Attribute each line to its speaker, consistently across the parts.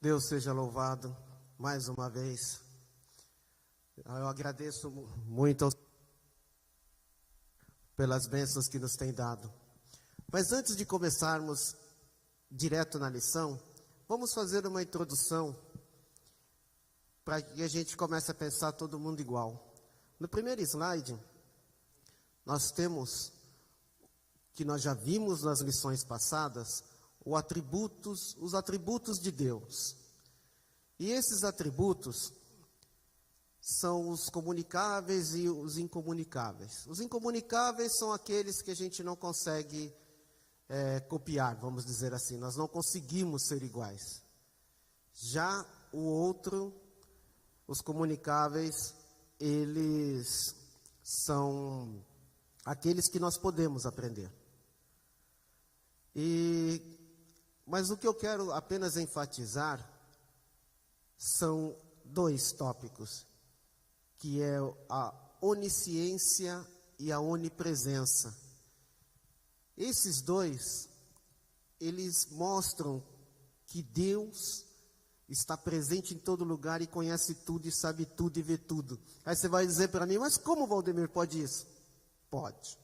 Speaker 1: Deus seja louvado mais uma vez. Eu agradeço muito pelas bênçãos que nos tem dado. Mas antes de começarmos direto na lição, vamos fazer uma introdução para que a gente comece a pensar todo mundo igual. No primeiro slide, nós temos, que nós já vimos nas lições passadas, os atributos de Deus. E esses atributos são os comunicáveis e os incomunicáveis. Os incomunicáveis são aqueles que a gente não consegue copiar, vamos dizer assim. Nós não conseguimos ser iguais. Já o outro, os comunicáveis, eles são aqueles que nós podemos aprender. Mas o que eu quero apenas enfatizar são dois tópicos, que é a onisciência e a onipresença. Esses dois, eles mostram que Deus está presente em todo lugar e conhece tudo e sabe tudo e vê tudo. Aí você vai dizer para mim, mas como, Valdemir, pode isso? Pode.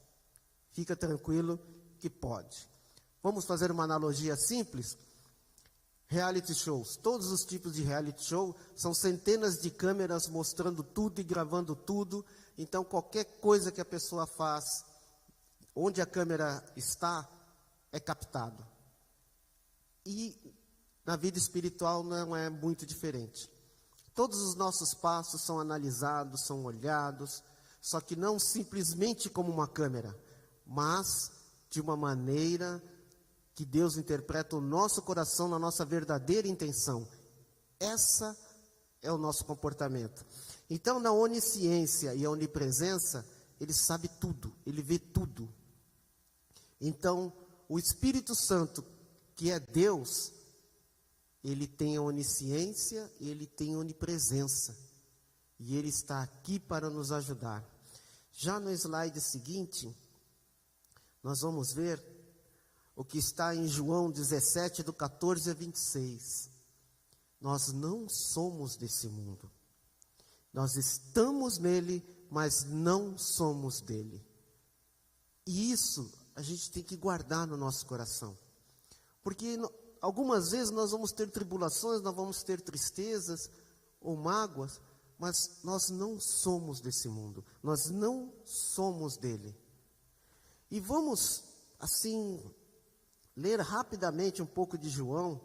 Speaker 1: Fica tranquilo que pode. Vamos fazer uma analogia simples? Reality shows. Todos os tipos de reality show são centenas de câmeras mostrando tudo e gravando tudo. Então, qualquer coisa que a pessoa faz, onde a câmera está, é captado. E na vida espiritual não é muito diferente. Todos os nossos passos são analisados, são olhados, só que não simplesmente como uma câmera, mas de uma maneira que Deus interpreta o nosso coração na nossa verdadeira intenção. Essa é o nosso comportamento. Então, na onisciência e a onipresença, Ele sabe tudo, Ele vê tudo. Então, o Espírito Santo, que é Deus, Ele tem a onisciência e Ele tem a onipresença. E Ele está aqui para nos ajudar. Já no slide seguinte, nós vamos ver o que está em João 17, do 14 a 26. Nós não somos desse mundo. Nós estamos nele, mas não somos dele. E isso a gente tem que guardar no nosso coração. Porque algumas vezes nós vamos ter tribulações, nós vamos ter tristezas ou mágoas, mas nós não somos desse mundo. Nós não somos dele. E vamos, assim, ler rapidamente um pouco de João.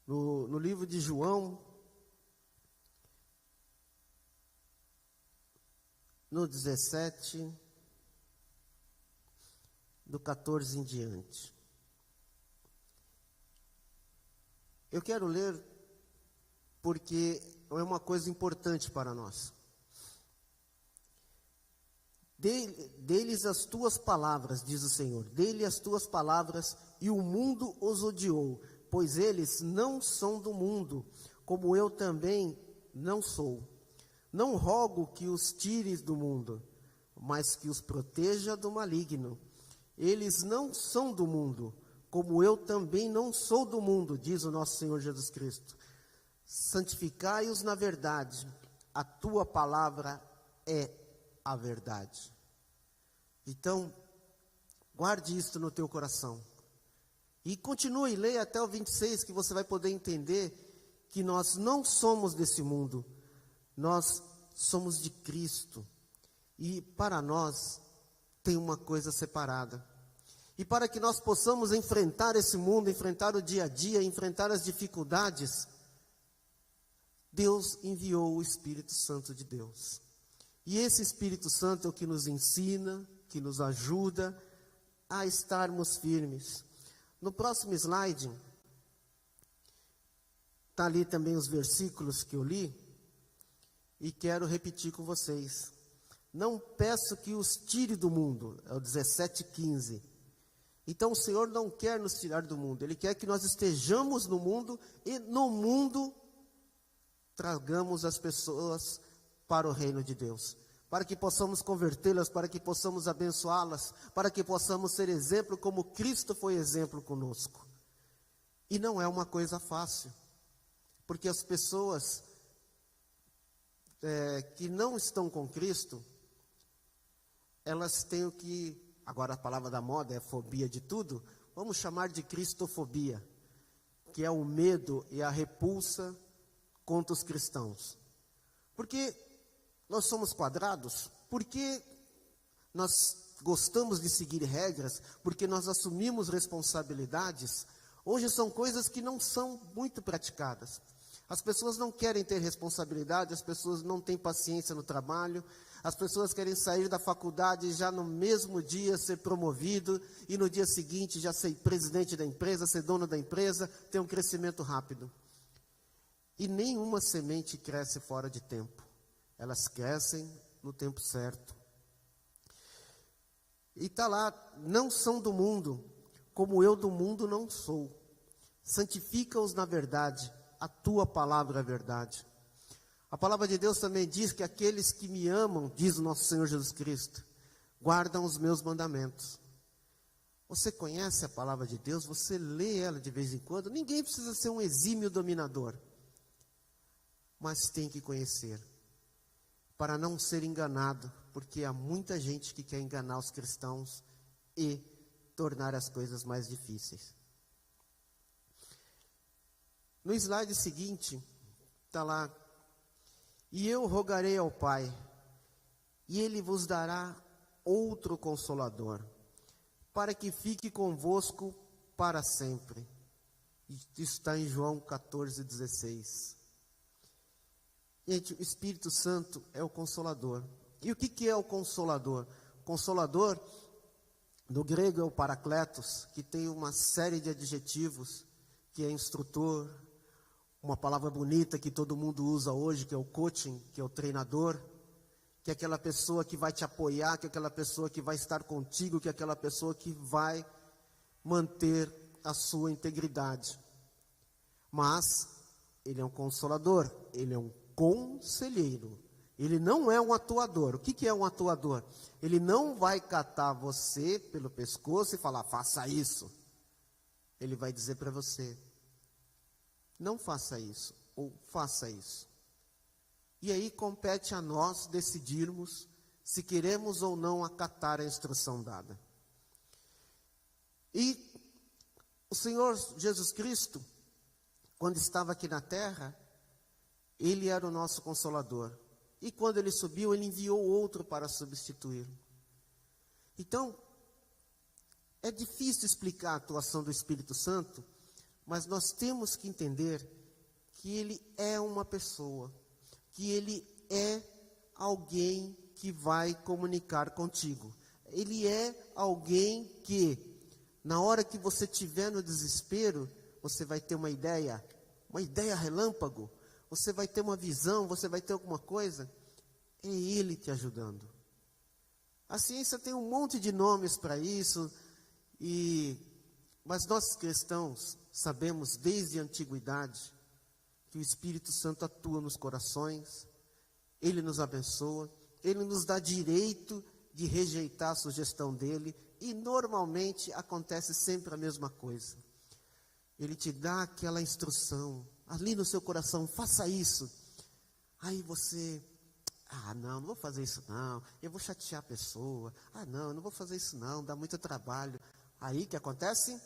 Speaker 1: No livro de João, no 17, do 14 em diante. Eu quero ler porque é uma coisa importante para nós. Dê-lhes as tuas palavras, diz o Senhor, dê-lhe as tuas palavras, e o mundo os odiou, pois eles não são do mundo, como eu também não sou. Não rogo que os tires do mundo, mas que os proteja do maligno. Eles não são do mundo, como eu também não sou do mundo, diz o nosso Senhor Jesus Cristo. Santificai-os na verdade, a tua palavra é a verdade. Então, guarde isto no teu coração. E continue, leia até o 26, que você vai poder entender que nós não somos desse mundo. Nós somos de Cristo. E para nós tem uma coisa separada. E para que nós possamos enfrentar esse mundo, enfrentar o dia a dia, enfrentar as dificuldades, Deus enviou o Espírito Santo de Deus. E esse Espírito Santo é o que nos ensina, que nos ajuda a estarmos firmes. No próximo slide, está ali também os versículos que eu li, e quero repetir com vocês. Não peço que os tire do mundo, é o 17:15. Então o Senhor não quer nos tirar do mundo, Ele quer que nós estejamos no mundo, e no mundo tragamos as pessoas para o reino de Deus, para que possamos convertê-las, para que possamos abençoá-las, para que possamos ser exemplo como Cristo foi exemplo conosco. E não é uma coisa fácil, porque as pessoas que não estão com Cristo, elas têm o que, agora a palavra da moda é fobia de tudo, vamos chamar de cristofobia, que é o medo e a repulsa contra os cristãos. Porque nós somos quadrados, porque nós gostamos de seguir regras, porque nós assumimos responsabilidades. Hoje são coisas que não são muito praticadas. As pessoas não querem ter responsabilidade, as pessoas não têm paciência no trabalho, as pessoas querem sair da faculdade e já no mesmo dia ser promovido, e no dia seguinte já ser presidente da empresa, ser dono da empresa, ter um crescimento rápido. E nenhuma semente cresce fora de tempo. Elas crescem no tempo certo. E está lá, não são do mundo, como eu do mundo não sou. Santifica-os na verdade, a tua palavra é verdade. A palavra de Deus também diz que aqueles que me amam, diz o nosso Senhor Jesus Cristo, guardam os meus mandamentos. Você conhece a palavra de Deus, você lê ela de vez em quando. Ninguém precisa ser um exímio dominador, mas tem que conhecer, para não ser enganado, porque há muita gente que quer enganar os cristãos e tornar as coisas mais difíceis. No slide seguinte, está lá: e eu rogarei ao Pai, e Ele vos dará outro Consolador, para que fique convosco para sempre. Isso está em João 14,16. Gente, o Espírito Santo é o Consolador. E o que é o Consolador? Consolador, no grego é o Paracletos, que tem uma série de adjetivos, que é instrutor, uma palavra bonita que todo mundo usa hoje, que é o coaching, que é o treinador, que é aquela pessoa que vai te apoiar, que é aquela pessoa que vai estar contigo, que é aquela pessoa que vai manter a sua integridade. Mas ele é um consolador, ele é um conselheiro, ele não é um atuador. O que é um atuador? Ele não vai catar você pelo pescoço e falar, faça isso. Ele vai dizer para você, não faça isso, ou faça isso. E aí compete a nós decidirmos se queremos ou não acatar a instrução dada. E o Senhor Jesus Cristo, quando estava aqui na terra, Ele era o nosso Consolador. E quando Ele subiu, Ele enviou outro para substituí-lo. Então, é difícil explicar a atuação do Espírito Santo, mas nós temos que entender que Ele é uma pessoa, que Ele é alguém que vai comunicar contigo. Ele é alguém que, na hora que você estiver no desespero, você vai ter uma ideia relâmpago, você vai ter uma visão, você vai ter alguma coisa, é Ele te ajudando. A ciência tem um monte de nomes para isso, mas nós cristãos sabemos desde a antiguidade que o Espírito Santo atua nos corações, Ele nos abençoa, Ele nos dá direito de rejeitar a sugestão dEle, e normalmente acontece sempre a mesma coisa. Ele te dá aquela instrução, ali no seu coração, faça isso. Aí você, não vou fazer isso não, eu vou chatear a pessoa. Não vou fazer isso não, dá muito trabalho. Aí o que acontece?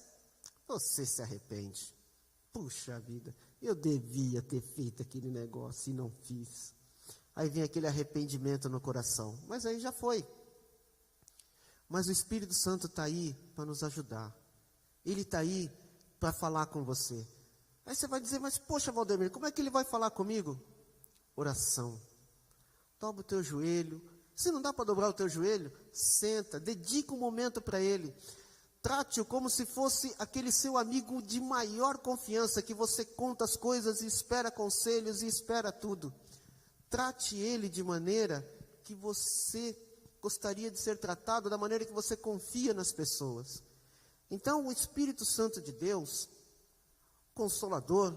Speaker 1: Você se arrepende. Puxa vida, eu devia ter feito aquele negócio e não fiz. Aí vem aquele arrependimento no coração, mas aí já foi. Mas o Espírito Santo está aí para nos ajudar. Ele está aí para falar com você. Aí você vai dizer, mas poxa, Valdemir, como é que ele vai falar comigo? Oração. Dobra o teu joelho. Se não dá para dobrar o teu joelho, senta, dedica um momento para ele. Trate-o como se fosse aquele seu amigo de maior confiança, que você conta as coisas e espera conselhos e espera tudo. Trate ele de maneira que você gostaria de ser tratado, da maneira que você confia nas pessoas. Então, o Espírito Santo de Deus, o Consolador,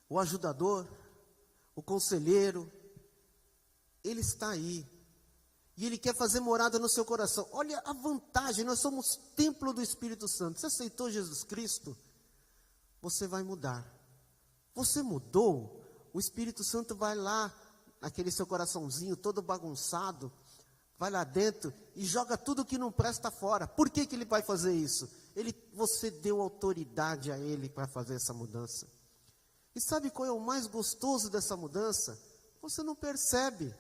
Speaker 1: o ajudador, o conselheiro, ele está aí. E Ele quer fazer morada no seu coração. Olha a vantagem, nós somos templo do Espírito Santo. Você aceitou Jesus Cristo? você vai mudar. Você mudou, o Espírito Santo vai lá, naquele seu coraçãozinho todo bagunçado, vai lá dentro e joga tudo que não presta fora. Por que ele vai fazer isso? Você deu autoridade a ele para fazer essa mudança. E sabe qual é o mais gostoso dessa mudança? Você não percebe.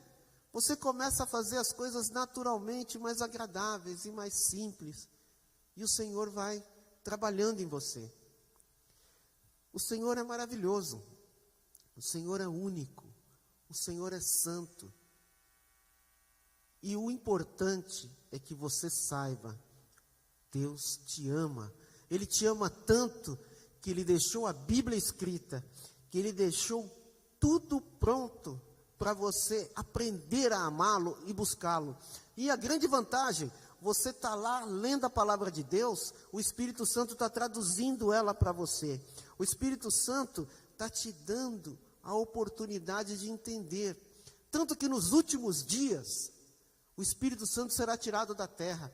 Speaker 1: Você começa a fazer as coisas naturalmente mais agradáveis e mais simples. E o Senhor vai trabalhando em você. O Senhor é maravilhoso. O Senhor é único. O Senhor é santo. E o importante é que você saiba, Deus te ama. Ele te ama tanto que Ele deixou a Bíblia escrita, que Ele deixou tudo pronto para você aprender a amá-lo e buscá-lo. E a grande vantagem, você está lá lendo a palavra de Deus, o Espírito Santo está traduzindo ela para você. O Espírito Santo está te dando a oportunidade de entender. Tanto que nos últimos dias, o Espírito Santo será tirado da terra.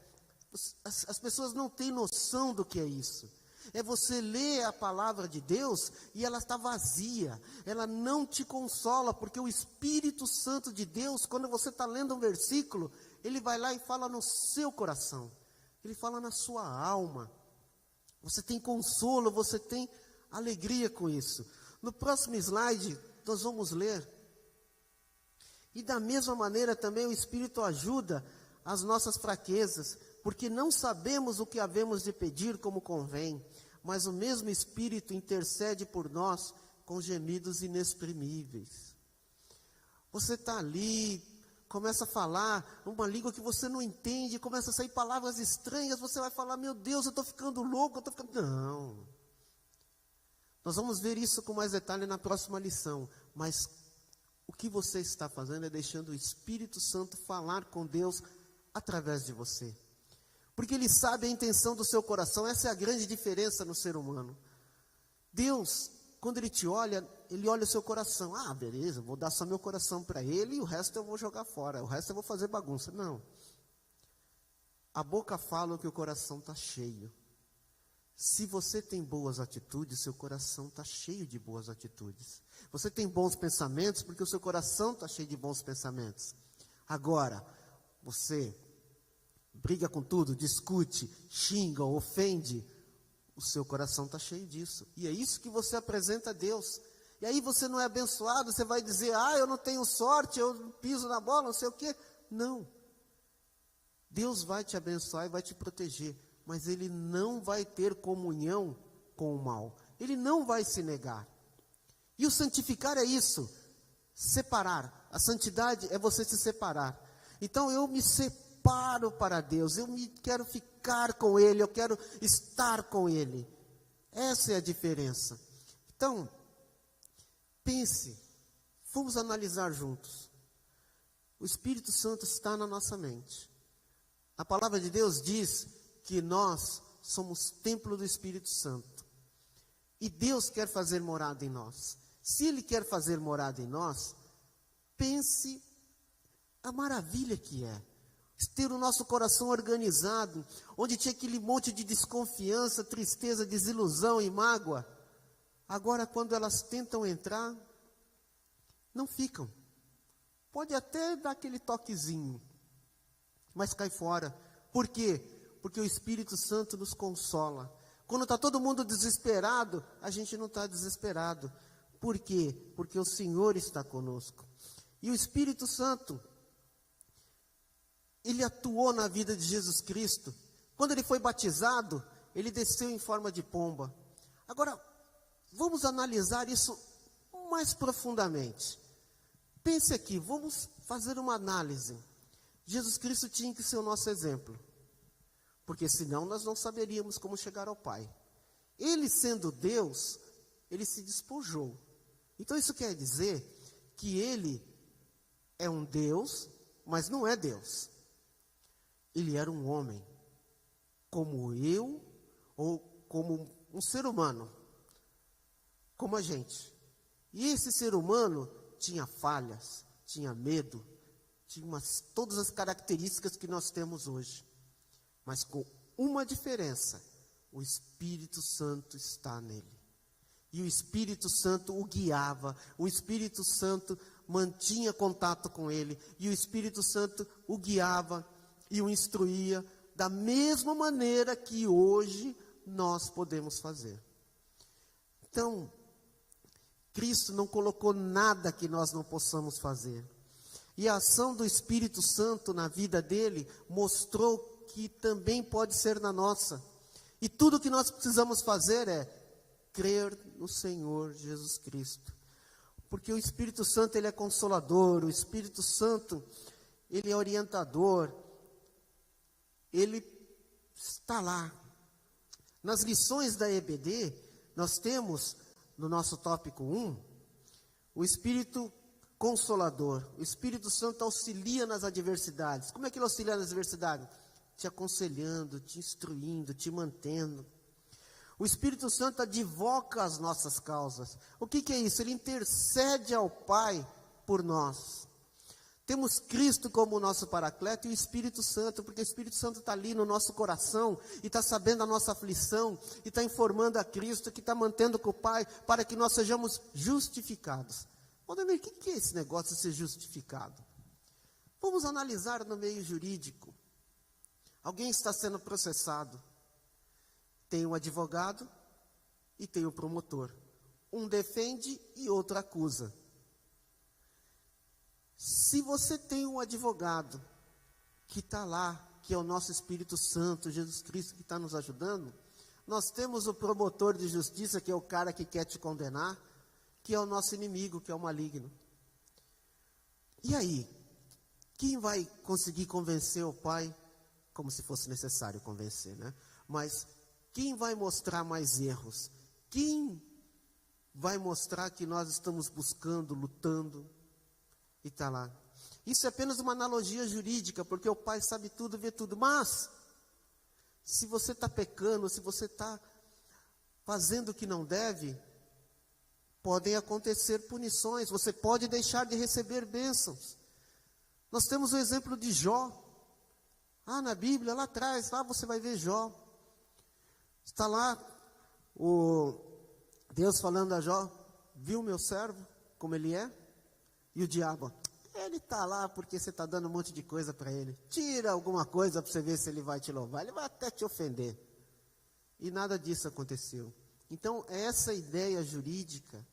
Speaker 1: As pessoas não têm noção do que é isso. É você ler a palavra de Deus e ela está vazia. Ela não te consola, porque o Espírito Santo de Deus, quando você está lendo um versículo, ele vai lá e fala no seu coração. Ele fala na sua alma. Você tem consolo, você tem alegria com isso. No próximo slide, nós vamos ler. E da mesma maneira também o Espírito ajuda as nossas fraquezas, porque não sabemos o que havemos de pedir como convém, mas o mesmo Espírito intercede por nós com gemidos inexprimíveis. Você está ali, começa a falar uma língua que você não entende, começa a sair palavras estranhas, você vai falar, meu Deus, eu estou ficando louco, eu estou ficando... Não. Nós vamos ver isso com mais detalhe na próxima lição, mas o que você está fazendo é deixando o Espírito Santo falar com Deus através de você. Porque Ele sabe a intenção do seu coração. Essa é a grande diferença no ser humano. Deus, quando Ele te olha, Ele olha o seu coração. Ah, beleza, vou dar só meu coração para Ele e o resto eu vou jogar fora. O resto eu vou fazer bagunça. Não. A boca fala que o coração está cheio. Se você tem boas atitudes, seu coração está cheio de boas atitudes. Você tem bons pensamentos porque o seu coração está cheio de bons pensamentos. Agora, você briga com tudo, discute, xinga, ofende, o seu coração está cheio disso. E é isso que você apresenta a Deus. E aí você não é abençoado, você vai dizer, eu não tenho sorte, eu piso na bola, não sei o quê. Não. Deus vai te abençoar e vai te proteger, mas Ele não vai ter comunhão com o mal. Ele não vai se negar. E o santificar é isso, separar. A santidade é você se separar. Então eu me separo para Deus, quero ficar com Ele, eu quero estar com Ele. Essa é a diferença. Então, pense, vamos analisar juntos. O Espírito Santo está na nossa mente. A palavra de Deus diz que nós somos templo do Espírito Santo. E Deus quer fazer morada em nós. Se Ele quer fazer morada em nós, pense a maravilha que é ter o nosso coração organizado, onde tinha aquele monte de desconfiança, tristeza, desilusão e mágoa. Agora, quando elas tentam entrar, não ficam. Pode até dar aquele toquezinho, mas cai fora. Por quê? Porque o Espírito Santo nos consola. Quando está todo mundo desesperado, a gente não está desesperado. Por quê? Porque o Senhor está conosco. E o Espírito Santo, Ele atuou na vida de Jesus Cristo. Quando Ele foi batizado, Ele desceu em forma de pomba. Agora, vamos analisar isso mais profundamente. Pense aqui, vamos fazer uma análise. Jesus Cristo tinha que ser o nosso exemplo, porque senão nós não saberíamos como chegar ao Pai. Ele sendo Deus, Ele se despojou. Então isso quer dizer que Ele é um Deus, mas não é Deus. Ele era um homem, como eu, ou como um ser humano, como a gente. E esse ser humano tinha falhas, tinha medo, tinha todas as características que nós temos hoje. Mas com uma diferença, o Espírito Santo está nele. E o Espírito Santo o guiava, o Espírito Santo mantinha contato com ele, e o Espírito Santo o guiava e o instruía da mesma maneira que hoje nós podemos fazer. Então, Cristo não colocou nada que nós não possamos fazer. E a ação do Espírito Santo na vida dele mostrou que também pode ser na nossa. E tudo que nós precisamos fazer é crer no Senhor Jesus Cristo. Porque o Espírito Santo, ele é consolador, o Espírito Santo, ele é orientador, ele está lá. Nas lições da EBD, nós temos, no nosso tópico 1, o Espírito Consolador. O Espírito Santo auxilia nas adversidades. Como é que ele auxilia nas adversidades? Te aconselhando, te instruindo, te mantendo. O Espírito Santo advoca as nossas causas. O que é isso? Ele intercede ao Pai por nós. Temos Cristo como o nosso Paracleto e o Espírito Santo, porque o Espírito Santo está ali no nosso coração, e está sabendo a nossa aflição, e está informando a Cristo, que está mantendo com o Pai, para que nós sejamos justificados. Valdemir, o que é esse negócio de ser justificado? Vamos analisar no meio jurídico. Alguém está sendo processado. Tem um advogado e tem o promotor. Um defende e outro acusa. Se você tem um advogado que está lá, que é o nosso Espírito Santo, Jesus Cristo, que está nos ajudando, nós temos o promotor de justiça, que é o cara que quer te condenar, que é o nosso inimigo, que é o maligno. E aí, quem vai conseguir convencer o Pai, como se fosse necessário convencer, né? Mas quem vai mostrar mais erros? Quem vai mostrar que nós estamos buscando, lutando? E está lá. Isso é apenas uma analogia jurídica, porque o Pai sabe tudo, vê tudo. Mas, se você está pecando, se você está fazendo o que não deve, podem acontecer punições. Você pode deixar de receber bênçãos. Nós temos o exemplo de Jó. Na Bíblia, lá atrás, lá você vai ver Jó. Está lá o Deus falando a Jó: viu meu servo, como ele é? E o diabo: ele está lá porque você está dando um monte de coisa para ele. Tira alguma coisa para você ver se ele vai te louvar. Ele vai até te ofender. E nada disso aconteceu. Então, essa ideia jurídica,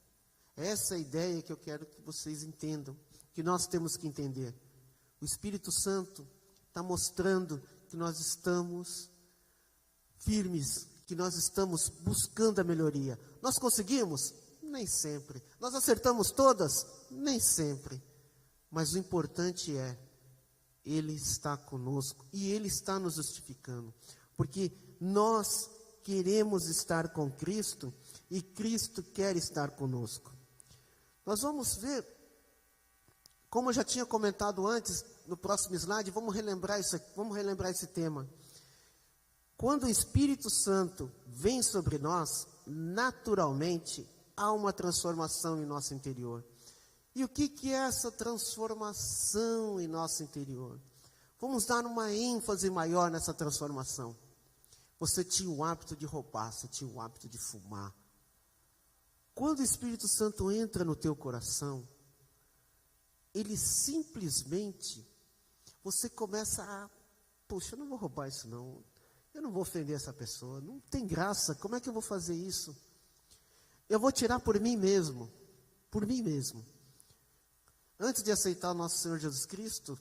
Speaker 1: essa ideia que eu quero que vocês entendam, que nós temos que entender. O Espírito Santo está mostrando que nós estamos firmes, que nós estamos buscando a melhoria. Nós conseguimos? Nem sempre. Nós acertamos todas? Nem sempre. Mas o importante é, Ele está conosco e Ele está nos justificando. Porque nós queremos estar com Cristo e Cristo quer estar conosco. Nós vamos ver, como eu já tinha comentado antes, no próximo slide, vamos relembrar esse tema. Quando o Espírito Santo vem sobre nós, naturalmente, há uma transformação em nosso interior. E o que é essa transformação em nosso interior? Vamos dar uma ênfase maior nessa transformação. Você tinha o hábito de roubar, você tinha o hábito de fumar. Quando o Espírito Santo entra no teu coração, ele simplesmente, você começa a, poxa, eu não vou roubar isso não. Eu não vou ofender essa pessoa, não tem graça, como é que eu vou fazer isso? Eu vou tirar por mim mesmo, por mim mesmo. Antes de aceitar o nosso Senhor Jesus Cristo,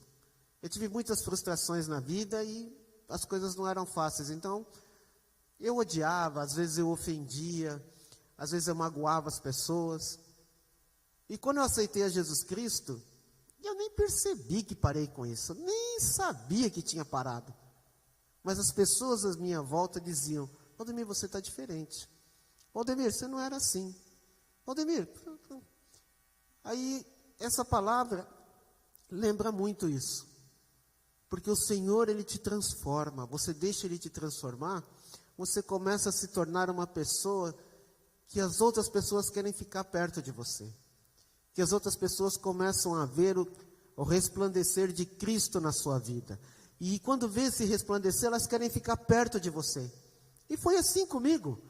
Speaker 1: eu tive muitas frustrações na vida e as coisas não eram fáceis. Então, eu odiava, às vezes eu ofendia, às vezes eu magoava as pessoas. E quando eu aceitei a Jesus Cristo, eu nem percebi que parei com isso, nem sabia que tinha parado. Mas as pessoas à minha volta diziam: Valdemir, você está diferente. Valdemir, você não era assim. Valdemir. Aí, essa palavra lembra muito isso. Porque o Senhor, Ele te transforma. Você deixa Ele te transformar, você começa a se tornar uma pessoa que as outras pessoas querem ficar perto de você. Que as outras pessoas começam a ver o resplandecer de Cristo na sua vida. E quando vê esse resplandecer, elas querem ficar perto de você. E foi assim comigo.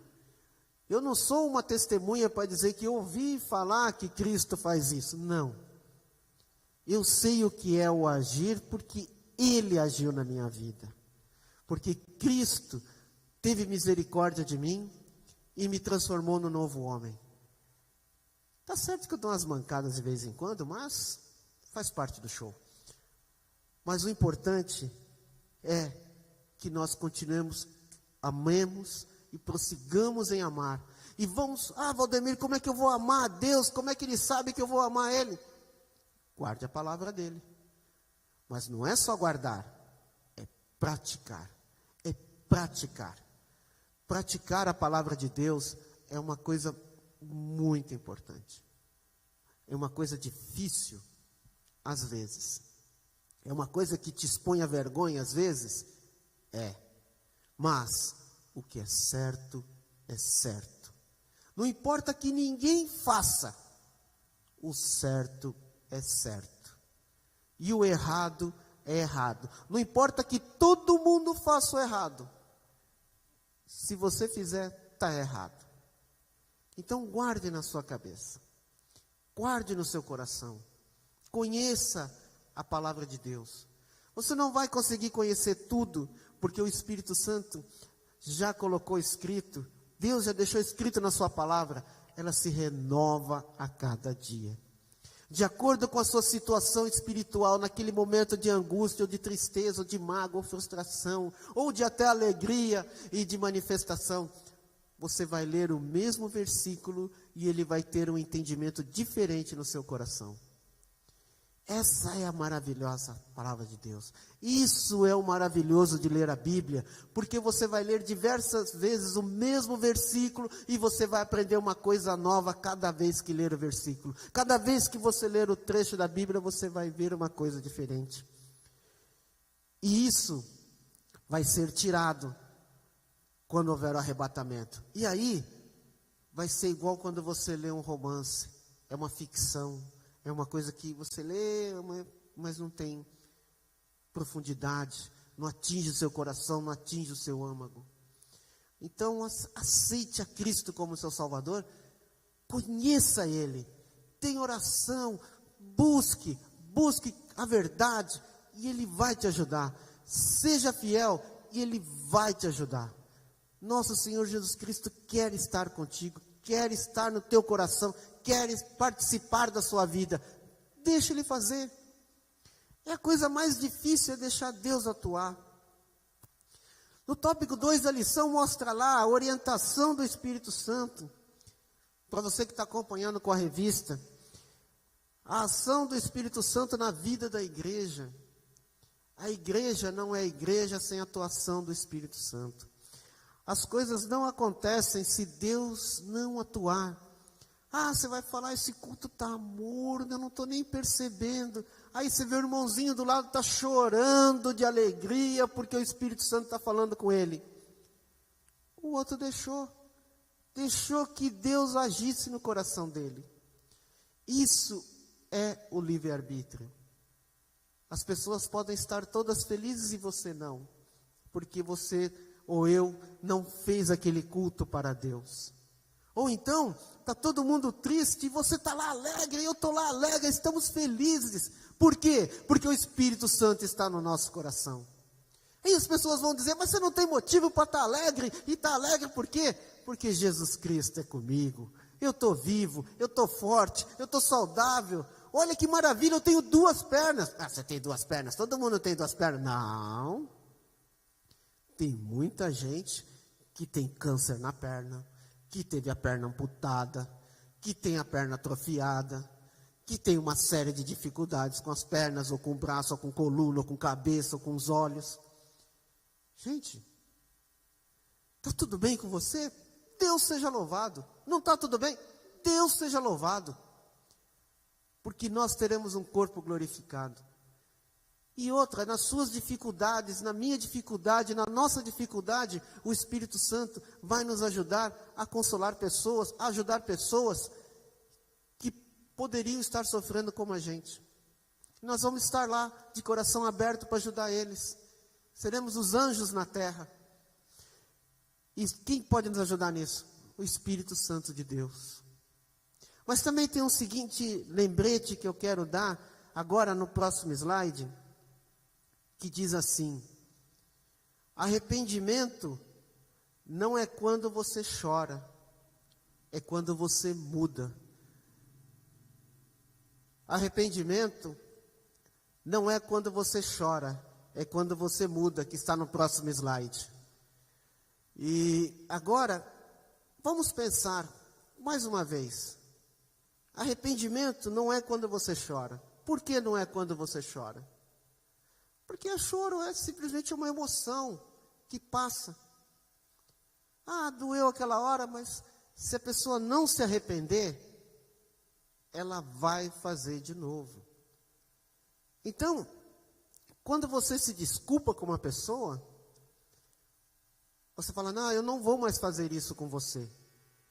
Speaker 1: Eu não sou uma testemunha para dizer que eu ouvi falar que Cristo faz isso. Não. Eu sei o que é o agir porque Ele agiu na minha vida. Porque Cristo teve misericórdia de mim e me transformou no novo homem. Tá certo que eu dou umas mancadas de vez em quando, mas faz parte do show. Mas o importante é que nós continuemos, amemos e prossigamos em amar. E vamos, Valdemir, como é que eu vou amar a Deus? Como é que Ele sabe que eu vou amar Ele? Guarde a palavra dEle. Mas não é só guardar, é praticar. É praticar. Praticar a palavra de Deus é uma coisa muito importante. É uma coisa difícil, às vezes. É uma coisa que te expõe à vergonha, às vezes. Mas o que é certo, é certo. Não importa que ninguém faça, o certo é certo. E o errado é errado. Não importa que todo mundo faça o errado. Se você fizer, está errado. Então guarde na sua cabeça. Guarde no seu coração. Conheça a palavra de Deus. Você não vai conseguir conhecer tudo, porque o Espírito Santo já colocou escrito, Deus já deixou escrito na sua palavra, ela se renova a cada dia. De acordo com a sua situação espiritual, naquele momento de angústia, ou de tristeza, ou de mágoa, ou frustração, ou de até alegria e de manifestação, você vai ler o mesmo versículo e ele vai ter um entendimento diferente no seu coração. Essa é a maravilhosa palavra de Deus. Isso é o maravilhoso de ler a Bíblia, porque você vai ler diversas vezes o mesmo versículo e você vai aprender uma coisa nova cada vez que ler o versículo. Cada vez que você ler o trecho da Bíblia, você vai ver uma coisa diferente. E isso vai ser tirado quando houver o arrebatamento. E aí, vai ser igual quando você lê um romance. É uma ficção. É uma coisa que você lê, mas não tem profundidade, não atinge o seu coração, não atinge o seu âmago. Então, aceite a Cristo como seu Salvador, conheça Ele, tenha oração, busque a verdade, e Ele vai te ajudar. Seja fiel, e Ele vai te ajudar. Nosso Senhor Jesus Cristo quer estar contigo, quer estar no teu coração, quer participar da sua vida. Deixa Ele fazer. É a coisa mais difícil, é deixar Deus atuar. No tópico 2 da lição mostra lá a orientação do Espírito Santo. Para você que está acompanhando com a revista, a ação do Espírito Santo na vida da igreja. A igreja não é igreja sem a atuação do Espírito Santo. As coisas não acontecem se Deus não atuar. Você vai falar, esse culto está morno, eu não estou nem percebendo. Aí você vê o irmãozinho do lado, está chorando de alegria, porque o Espírito Santo está falando com ele. O outro deixou que Deus agisse no coração dele. Isso é o livre-arbítrio. As pessoas podem estar todas felizes e você não, porque você ou eu não fez aquele culto para Deus. Ou então, está todo mundo triste e você está lá alegre, eu estou lá alegre, estamos felizes. Por quê? Porque o Espírito Santo está no nosso coração. E as pessoas vão dizer, mas você não tem motivo para estar alegre, e está alegre por quê? Porque Jesus Cristo é comigo, eu estou vivo, eu estou forte, eu estou saudável. Olha que maravilha, eu tenho 2 pernas. Você tem 2 pernas? Todo mundo tem 2 pernas? Não. Tem muita gente que tem câncer na perna, que teve a perna amputada, que tem a perna atrofiada, que tem uma série de dificuldades com as pernas, ou com o braço, ou com coluna, ou com cabeça, ou com os olhos. Gente, está tudo bem com você? Deus seja louvado. Não está tudo bem? Deus seja louvado. Porque nós teremos um corpo glorificado. E outra, nas suas dificuldades, na minha dificuldade, na nossa dificuldade, o Espírito Santo vai nos ajudar a consolar pessoas, a ajudar pessoas que poderiam estar sofrendo como a gente. Nós vamos estar lá de coração aberto para ajudar eles. Seremos os anjos na terra. E quem pode nos ajudar nisso? o Espírito Santo de Deus. Mas também tem um seguinte lembrete que eu quero dar agora no próximo slide, que diz assim: arrependimento não é quando você chora, é quando você muda. Arrependimento não é quando você chora, é quando você muda, que está no próximo slide. E agora, vamos pensar mais uma vez. Arrependimento não é quando você chora. Por que não é quando você chora? Porque o choro é simplesmente uma emoção que passa. Ah, doeu aquela hora, mas se a pessoa não se arrepender, ela vai fazer de novo. Então, quando você se desculpa com uma pessoa, você fala, não, eu não vou mais fazer isso com você.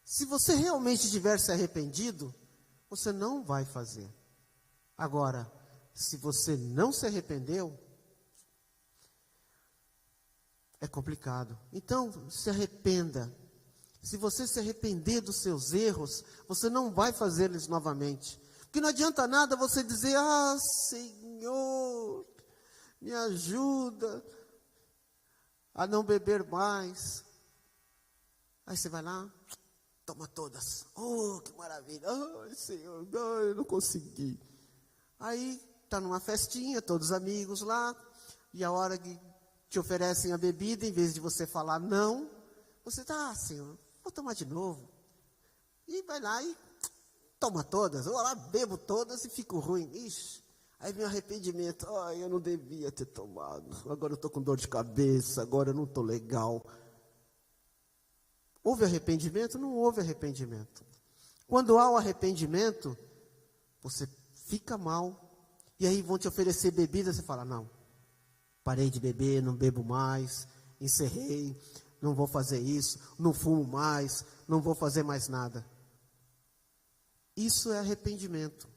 Speaker 1: Se você realmente tiver se arrependido, você não vai fazer. Agora, se você não se arrependeu, é complicado. Então, se arrependa. Se você se arrepender dos seus erros, você não vai fazê-los novamente. Porque não adianta nada você dizer, ah, Senhor, me ajuda a não beber mais. Aí você vai lá, toma todas. Oh, que maravilha. Ai, Senhor, eu não consegui. Aí, está numa festinha, todos os amigos lá, e a hora que te oferecem a bebida, em vez de você falar não, você está, Senhor, vou tomar de novo. E vai lá e toma todas. Eu lá bebo todas e fico ruim. Ixi, aí vem o arrependimento. Ai, eu não devia ter tomado. Agora eu estou com dor de cabeça, agora eu não estou legal. Houve arrependimento? Não houve arrependimento. Quando há o arrependimento, você fica mal. E aí vão te oferecer bebida, você fala, não, parei de beber, não bebo mais, encerrei, não vou fazer isso, não fumo mais, não vou fazer mais nada. Isso é arrependimento.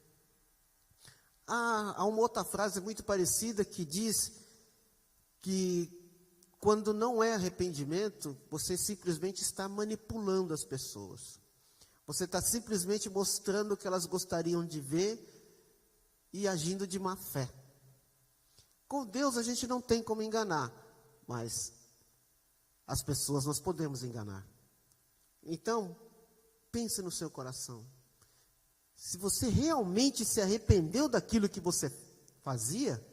Speaker 1: Há uma outra frase muito parecida que diz que quando não é arrependimento, você simplesmente está manipulando as pessoas. Você está simplesmente mostrando o que elas gostariam de ver e agindo de má fé. Com Deus a gente não tem como enganar, mas as pessoas nós podemos enganar. Então, pense no seu coração. Se você realmente se arrependeu daquilo que você fazia,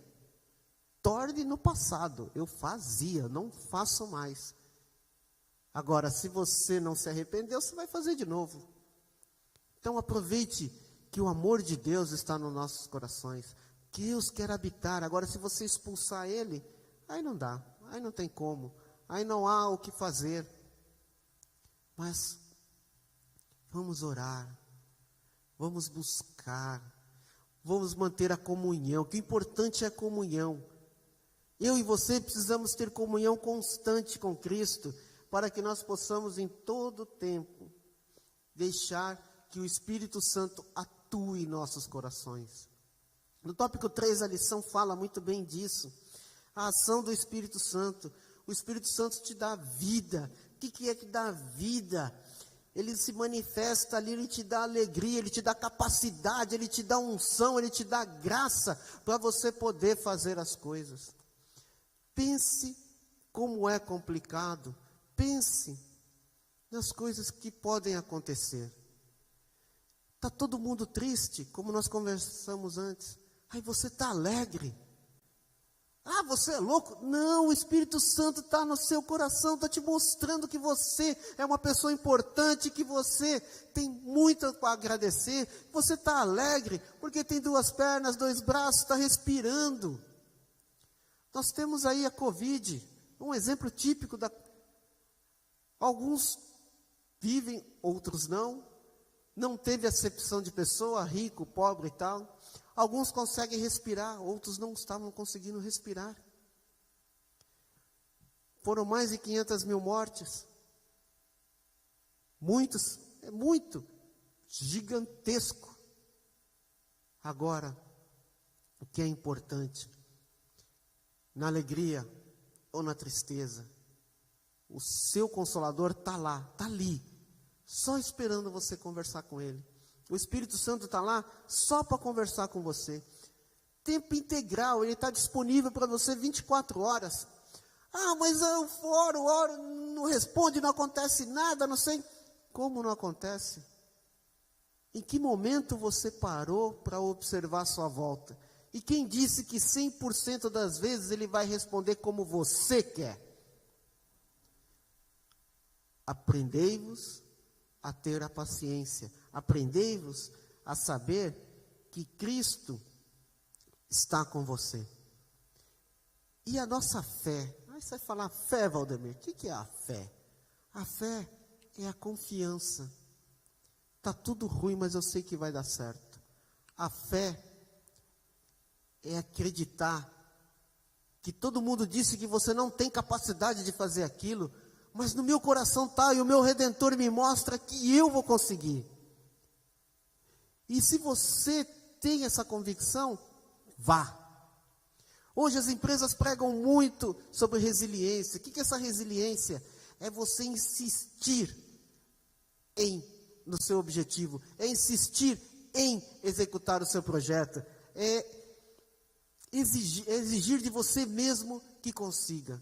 Speaker 1: torne no passado. Eu fazia, não faço mais. Agora, se você não se arrependeu, você vai fazer de novo. Então, aproveite que o amor de Deus está nos nossos corações. Deus quer habitar. Agora, se você expulsar Ele, aí não dá, aí não tem como, aí não há o que fazer. Mas vamos orar, vamos buscar, vamos manter a comunhão, que o importante é a comunhão. Eu e você precisamos ter comunhão constante com Cristo, para que nós possamos em todo tempo deixar que o Espírito Santo atue em nossos corações. No tópico 3, a lição fala muito bem disso. A ação do Espírito Santo. O Espírito Santo te dá vida. O que é que dá vida? Ele se manifesta ali, ele te dá alegria, ele te dá capacidade, ele te dá unção, ele te dá graça para você poder fazer as coisas. Pense como é complicado. Pense nas coisas que podem acontecer. Está todo mundo triste, como nós conversamos antes. Aí você está alegre. Ah, você é louco? Não, o Espírito Santo está no seu coração, está te mostrando que você é uma pessoa importante, que você tem muito para agradecer. Você está alegre, porque tem 2 pernas, 2 braços, está respirando. Nós temos aí a Covid, um exemplo típico da... Alguns vivem, outros não. Não teve acepção de pessoa, rico, pobre e tal. Alguns conseguem respirar, outros não estavam conseguindo respirar. Foram mais de 500 mil mortes. Muitos, é muito, gigantesco. Agora, o que é importante, na alegria ou na tristeza, o seu Consolador está lá, está ali. só esperando você conversar com Ele. O Espírito Santo está lá só para conversar com você. Tempo integral, Ele está disponível para você 24 horas. Ah, mas eu oro, não responde, não acontece nada, não sei. Como não acontece? Em que momento você parou para observar a sua volta? E quem disse que 100% das vezes Ele vai responder como você quer? Aprendei-vos a ter a paciência. Aprendei-vos a saber que Cristo está com você. E a nossa fé? Aí você vai falar fé, Valdemir. O que é a fé? A fé é a confiança. Está tudo ruim, mas eu sei que vai dar certo. A fé é acreditar que todo mundo disse que você não tem capacidade de fazer aquilo, mas no meu coração está, e o meu Redentor me mostra que eu vou conseguir. E se você tem essa convicção, vá. Hoje as empresas pregam muito sobre resiliência. O que é essa resiliência? É você insistir no seu objetivo, é insistir em executar o seu projeto, é exigir de você mesmo que consiga.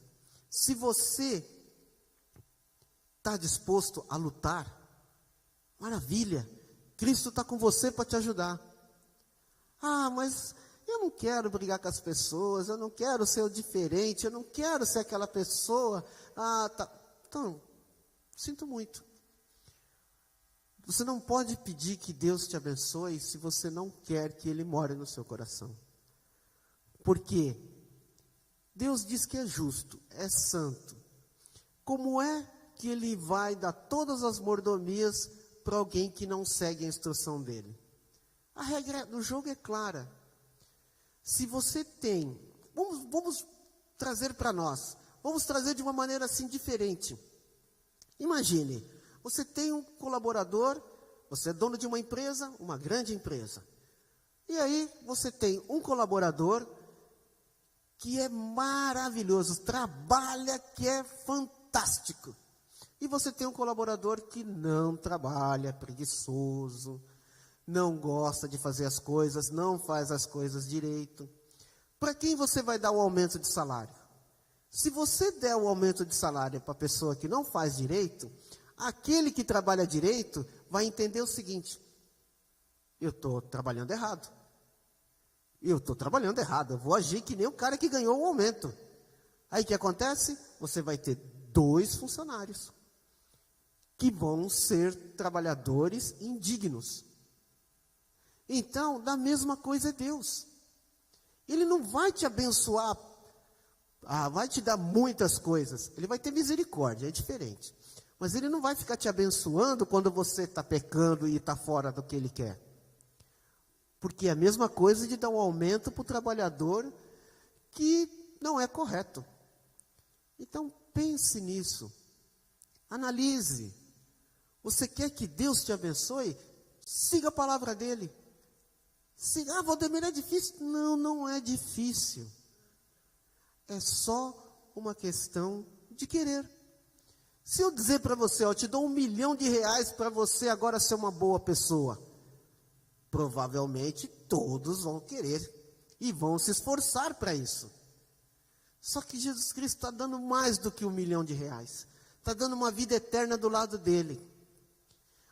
Speaker 1: Se você está disposto a lutar, maravilha, Cristo está com você para te ajudar. Ah, mas eu não quero brigar com as pessoas, eu não quero ser o diferente, eu não quero ser aquela pessoa. Ah, tá. Então, sinto muito. Você não pode pedir que Deus te abençoe se você não quer que Ele more no seu coração. Porque Deus diz que é justo, é santo. Como é que Ele vai dar todas as mordomias para alguém que não segue a instrução dEle? A regra do jogo é clara. Se você tem, vamos trazer para nós, vamos trazer de uma maneira assim diferente. Imagine, você tem um colaborador, você é dono de uma empresa, uma grande empresa. E aí você tem um colaborador que é maravilhoso, trabalha que é fantástico. E você tem um colaborador que não trabalha, preguiçoso, não gosta de fazer as coisas, não faz as coisas direito. Para quem você vai dar o aumento de salário? Se você der o aumento de salário para a pessoa que não faz direito, aquele que trabalha direito vai entender o seguinte: eu estou trabalhando errado. Eu vou agir que nem o cara que ganhou o aumento. Aí o que acontece? Você vai ter 2 funcionários que vão ser trabalhadores indignos. Então, da mesma coisa é Deus. Ele não vai te abençoar, vai te dar muitas coisas. Ele vai ter misericórdia, é diferente. Mas Ele não vai ficar te abençoando quando você está pecando e está fora do que Ele quer. Porque é a mesma coisa de dar um aumento para o trabalhador que não é correto. Então, pense nisso. Analise. Você quer que Deus te abençoe? Siga a palavra dEle. Siga, Valdemir, é difícil? Não, não é difícil. É só uma questão de querer. Se eu dizer para você, eu te dou R$1 milhão para você agora ser uma boa pessoa, provavelmente todos vão querer e vão se esforçar para isso. Só que Jesus Cristo está dando mais do que R$1 milhão. Está dando uma vida eterna do lado dele.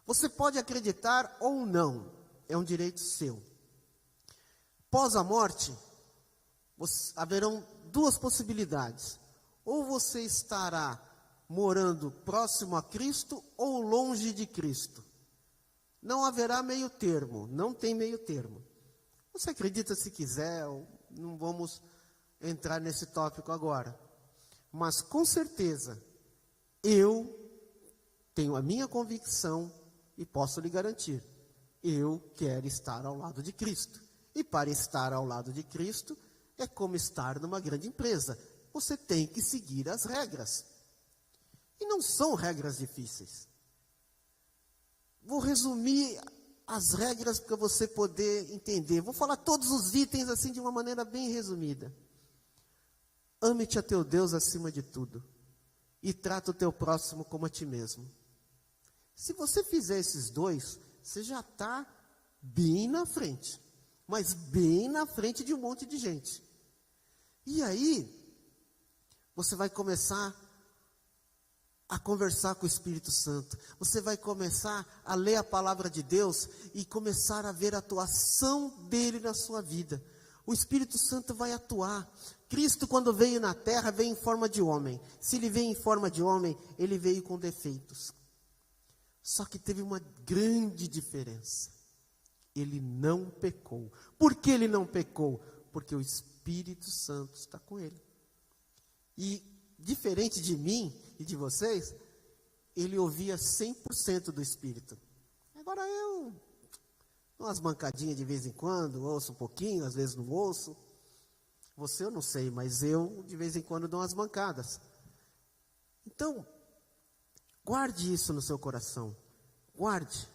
Speaker 1: Você pode acreditar ou não, é um direito seu. Pós a morte, haverão 2 possibilidades. Ou você estará morando próximo a Cristo ou longe de Cristo. Não haverá meio termo, não tem meio termo. Você acredita se quiser, não vamos entrar nesse tópico agora. Mas com certeza, eu tenho a minha convicção e posso lhe garantir, eu quero estar ao lado de Cristo. E para estar ao lado de Cristo, é como estar numa grande empresa. Você tem que seguir as regras. E não são regras difíceis. Vou resumir as regras para você poder entender. Vou falar todos os itens assim de uma maneira bem resumida. Ame-te a teu Deus acima de tudo. E trata o teu próximo como a ti mesmo. Se você fizer esses dois, você já está bem na frente. Mas bem na frente de um monte de gente. E aí, você vai começar a conversar com o Espírito Santo. Você vai começar a ler a palavra de Deus e começar a ver a atuação dele na sua vida. O Espírito Santo vai atuar. Cristo, quando veio na terra, veio em forma de homem. Se ele veio em forma de homem, ele veio com defeitos. Só que teve uma grande diferença. Ele não pecou. Por que ele não pecou? Porque o Espírito Santo está com ele. E, diferente de mim e de vocês, ele ouvia 100% do Espírito. Agora eu dou umas mancadinhas de vez em quando, ouço um pouquinho, às vezes não ouço. Você eu não sei, mas eu de vez em quando dou umas mancadas. Então, guarde isso no seu coração. Guarde.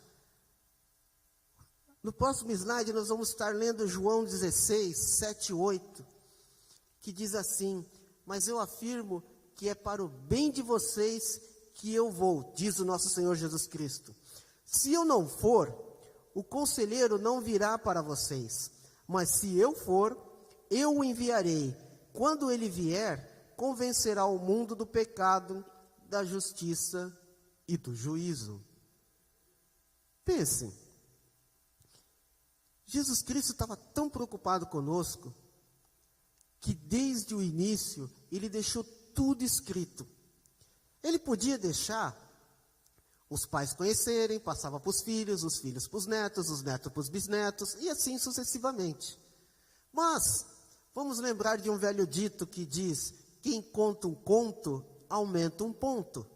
Speaker 1: No próximo slide nós vamos estar lendo João 16, 7 e 8, que diz assim: mas eu afirmo que é para o bem de vocês que eu vou, diz o nosso Senhor Jesus Cristo. Se eu não for, o conselheiro não virá para vocês, mas se eu for, eu o enviarei. Quando ele vier, convencerá o mundo do pecado, da justiça e do juízo. Pense, Jesus Cristo estava tão preocupado conosco, que desde o início, ele deixou tudo escrito. Ele podia deixar os pais conhecerem, passava para os filhos para os netos para os bisnetos, e assim sucessivamente. Mas, vamos lembrar de um velho dito que diz: quem conta um conto, aumenta um ponto.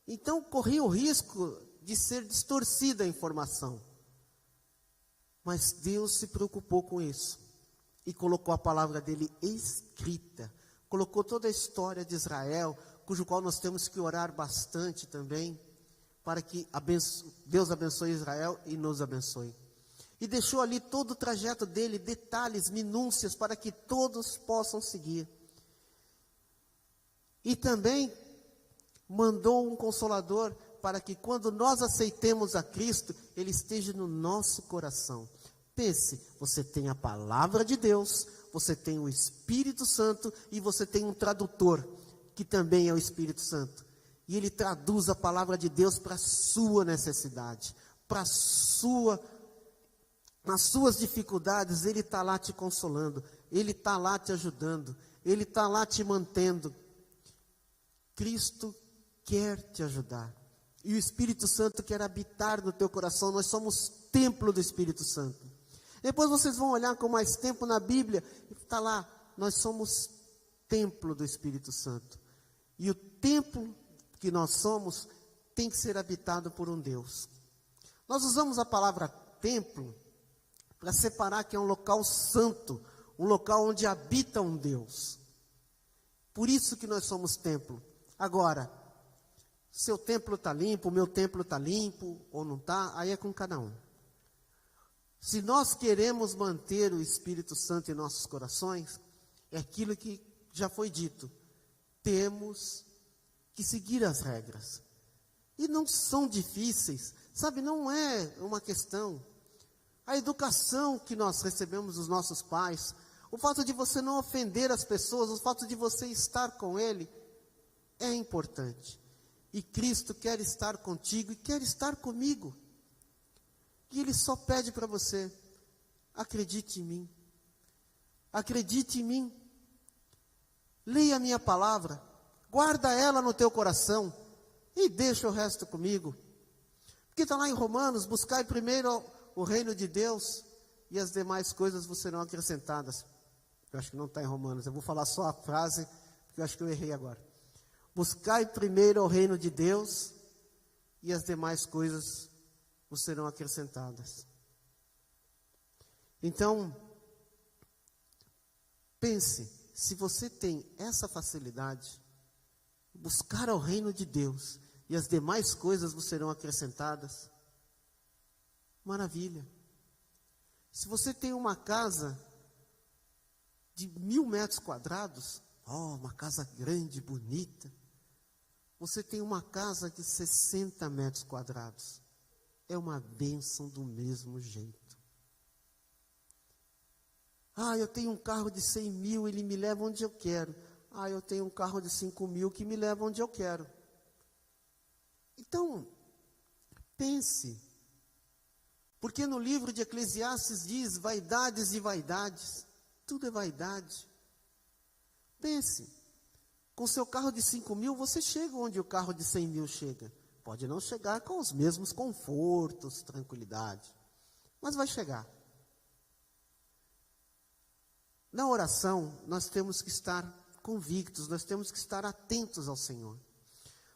Speaker 1: Então, corria o risco de ser distorcida a informação. Mas Deus se preocupou com isso. E colocou a palavra dele escrita. Colocou toda a história de Israel, cujo qual nós temos que orar bastante também, para que Deus abençoe Israel e nos abençoe. E deixou ali todo o trajeto dele, detalhes, minúcias, para que todos possam seguir. E também mandou um Consolador, para que quando nós aceitemos a Cristo, ele esteja no nosso coração. Pense, você tem a palavra de Deus, você tem o Espírito Santo e você tem um tradutor, que também é o Espírito Santo. E ele traduz a palavra de Deus para a sua necessidade, nas suas dificuldades, ele está lá te consolando, ele está lá te ajudando, ele está lá te mantendo. Cristo quer te ajudar. E o Espírito Santo quer habitar no teu coração. Nós somos templo do Espírito Santo. Depois vocês vão olhar com mais tempo na Bíblia, está lá, nós somos templo do Espírito Santo. E o templo que nós somos tem que ser habitado por um Deus. Nós usamos a palavra templo para separar que é um local santo, um local onde habita um Deus. Por isso que nós somos templo. Agora, seu templo está limpo, o meu templo está limpo ou não está, aí é com cada um. Se nós queremos manter o Espírito Santo em nossos corações, é aquilo que já foi dito, temos que seguir as regras. E não são difíceis, sabe, não é uma questão. A educação que nós recebemos dos nossos pais, o fato de você não ofender as pessoas, o fato de você estar com ele, é importante. E Cristo quer estar contigo e quer estar comigo. E Ele só pede para você, acredite em mim. Acredite em mim. Leia a minha palavra, guarda ela no teu coração e deixa o resto comigo. Porque está lá em Romanos, buscai primeiro o reino de Deus e as demais coisas vos serão acrescentadas. Eu acho que não está em Romanos, eu vou falar só a frase, porque eu acho que eu errei agora. Buscai primeiro o reino de Deus e as demais coisas vos serão acrescentadas. Então, pense, se você tem essa facilidade, buscar ao reino de Deus e as demais coisas vos serão acrescentadas, maravilha. Se você tem uma casa de 1.000 metros quadrados, uma casa grande, bonita, Você tem uma casa de 60 metros quadrados. É uma bênção do mesmo jeito. Ah, eu tenho um carro de 100 mil, ele me leva onde eu quero. Ah, eu tenho um carro de 5 mil que me leva onde eu quero. Então, pense. Porque no livro de Eclesiastes diz vaidades e vaidades. Tudo é vaidade. Pense. Com seu carro de 5 mil, você chega onde o carro de 100 mil chega. Pode não chegar com os mesmos confortos, tranquilidade. Mas vai chegar. Na oração, nós temos que estar convictos, nós temos que estar atentos ao Senhor.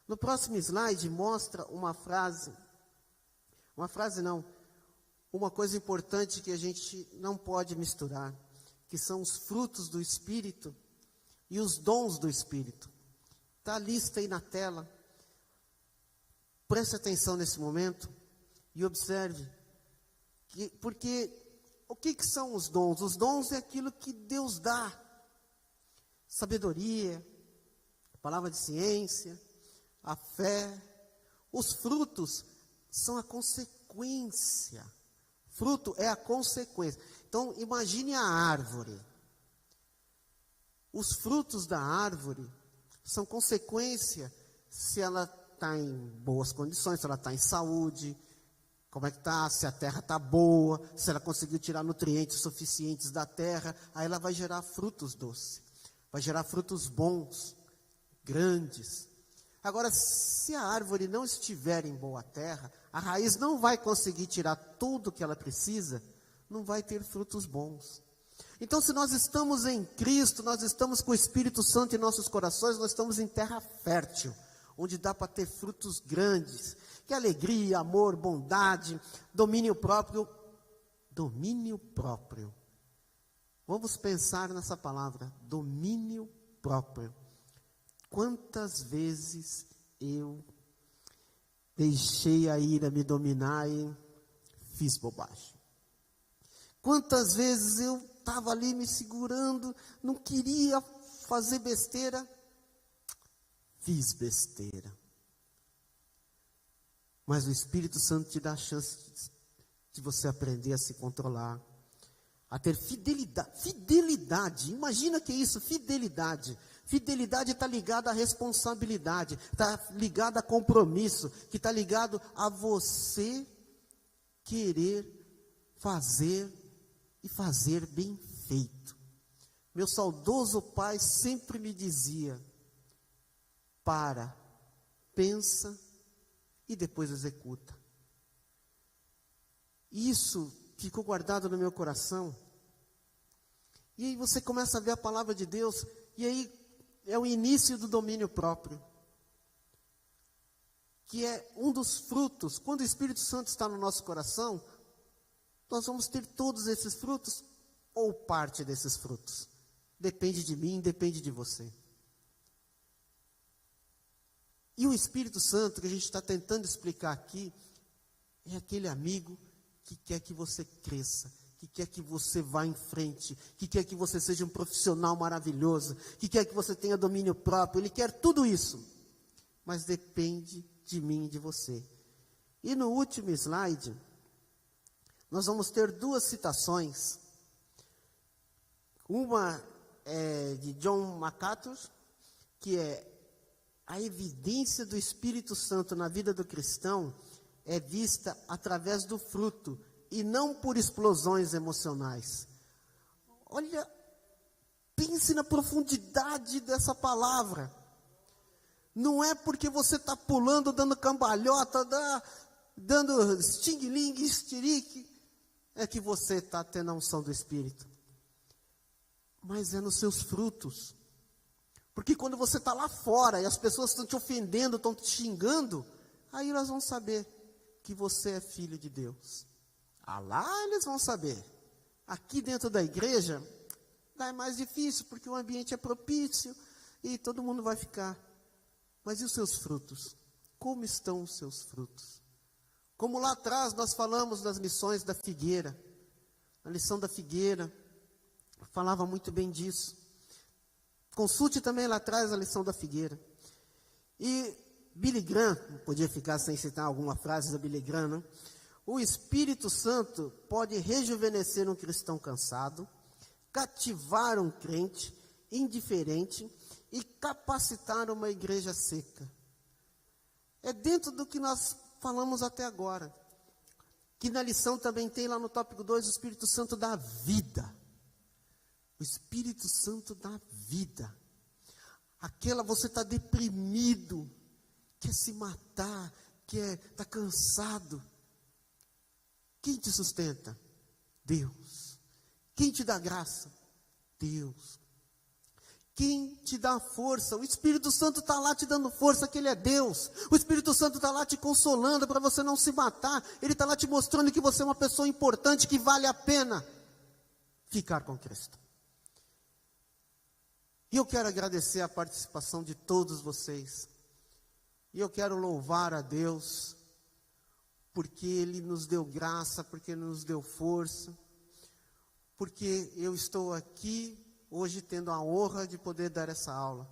Speaker 1: No próximo slide mostra uma coisa importante que a gente não pode misturar, que são os frutos do Espírito e os dons do Espírito. Está a lista aí na tela. Preste atenção nesse momento e observe, porque o que são os dons? Os dons é aquilo que Deus dá. Sabedoria, palavra de ciência, a fé. Os frutos são a consequência. Fruto é a consequência. Então, imagine a árvore. Os frutos da árvore são consequência se ela está em boas condições, se ela está em saúde, como é que está, se a terra está boa, se ela conseguiu tirar nutrientes suficientes da terra, aí ela vai gerar frutos doces, vai gerar frutos bons, grandes. Agora, se a árvore não estiver em boa terra, a raiz não vai conseguir tirar tudo que ela precisa, não vai ter frutos bons. Então, se nós estamos em Cristo, nós estamos com o Espírito Santo em nossos corações, nós estamos em terra fértil, onde dá para ter frutos grandes, que é alegria, amor, bondade, domínio próprio. Domínio próprio. Vamos pensar nessa palavra, domínio próprio. Quantas vezes eu deixei a ira me dominar e fiz bobagem? Quantas vezes eu estava ali me segurando, não queria fazer besteira, fiz besteira. Mas o Espírito Santo te dá a chance de você aprender a se controlar, a ter fidelidade. Fidelidade, imagina que é isso, fidelidade. Fidelidade está ligada à responsabilidade, está ligada a compromisso, que está ligado a você querer fazer e fazer bem feito. Meu saudoso pai sempre me dizia: pensa e depois executa. Isso ficou guardado no meu coração. E aí você começa a ver a palavra de Deus, e aí é o início do domínio próprio, que é um dos frutos. Quando o Espírito Santo está no nosso coração, nós vamos ter todos esses frutos, ou parte desses frutos. Depende de mim, depende de você. E o Espírito Santo, que a gente está tentando explicar aqui, é aquele amigo que quer que você cresça, que quer que você vá em frente, que quer que você seja um profissional maravilhoso, que quer que você tenha domínio próprio. Ele quer tudo isso, mas depende de mim e de você. E no último slide, nós vamos ter duas citações. Uma é de John MacArthur, que é: a evidência do Espírito Santo na vida do cristão é vista através do fruto e não por explosões emocionais. Olha, pense na profundidade dessa palavra. Não é porque você está pulando, dando cambalhota, dando esting-ling, estirique, é que você está tendo a unção do Espírito. Mas é nos seus frutos. Porque quando você está lá fora e as pessoas estão te ofendendo, estão te xingando, aí elas vão saber que você é filho de Deus. Lá eles vão saber. Aqui dentro da igreja, lá é mais difícil, porque o ambiente é propício e todo mundo vai ficar. Mas e os seus frutos? Como estão os seus frutos? Como lá atrás nós falamos das missões da figueira, a lição da figueira, falava muito bem disso. Consulte também lá atrás a lição da figueira. E Billy Graham, não podia ficar sem citar alguma frase da Billy Graham, né? O Espírito Santo pode rejuvenescer um cristão cansado, cativar um crente indiferente e capacitar uma igreja seca. É dentro do que nós falamos até agora. Que na lição também tem lá no tópico 2, o Espírito Santo dá vida. O Espírito Santo dá vida. Aquela, você está deprimido, quer se matar, está cansado. Quem te sustenta? Deus. Quem te dá graça? Deus. Quem te dá força? O Espírito Santo está lá te dando força, que Ele é Deus. O Espírito Santo está lá te consolando para você não se matar. Ele está lá te mostrando que você é uma pessoa importante, que vale a pena ficar com Cristo. E eu quero agradecer a participação de todos vocês. E eu quero louvar a Deus, porque Ele nos deu graça, porque Ele nos deu força, porque eu estou aqui hoje tendo a honra de poder dar essa aula.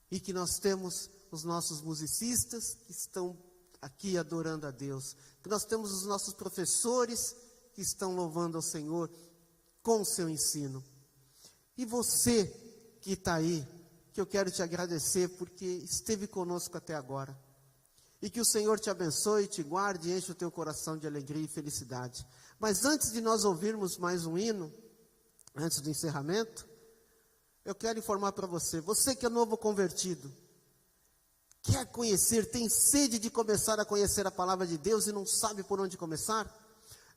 Speaker 1: E que nós temos os nossos musicistas que estão aqui adorando a Deus. Que nós temos os nossos professores que estão louvando ao Senhor com o seu ensino. E você que está aí, que eu quero te agradecer porque esteve conosco até agora. E que o Senhor te abençoe, te guarde e enche o teu coração de alegria e felicidade. Mas antes de nós ouvirmos mais um hino, antes do encerramento, eu quero informar para você, você que é novo convertido, quer conhecer, tem sede de começar a conhecer a palavra de Deus e não sabe por onde começar?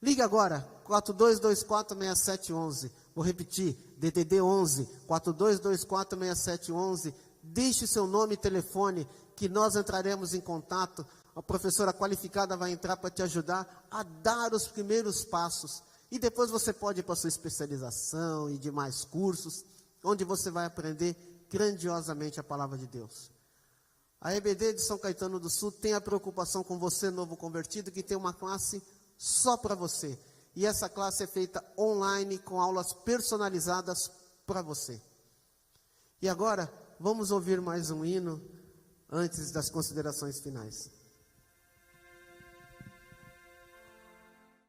Speaker 1: Liga agora, 42246711, vou repetir, DDD 11, 42246711, deixe seu nome e telefone, que nós entraremos em contato, a professora qualificada vai entrar para te ajudar a dar os primeiros passos, e depois você pode ir para a sua especialização e demais cursos, onde você vai aprender grandiosamente a palavra de Deus. A EBD de São Caetano do Sul tem a preocupação com você, novo convertido, que tem uma classe só para você. E essa classe é feita online, com aulas personalizadas para você. E agora, vamos ouvir mais um hino, antes das considerações finais.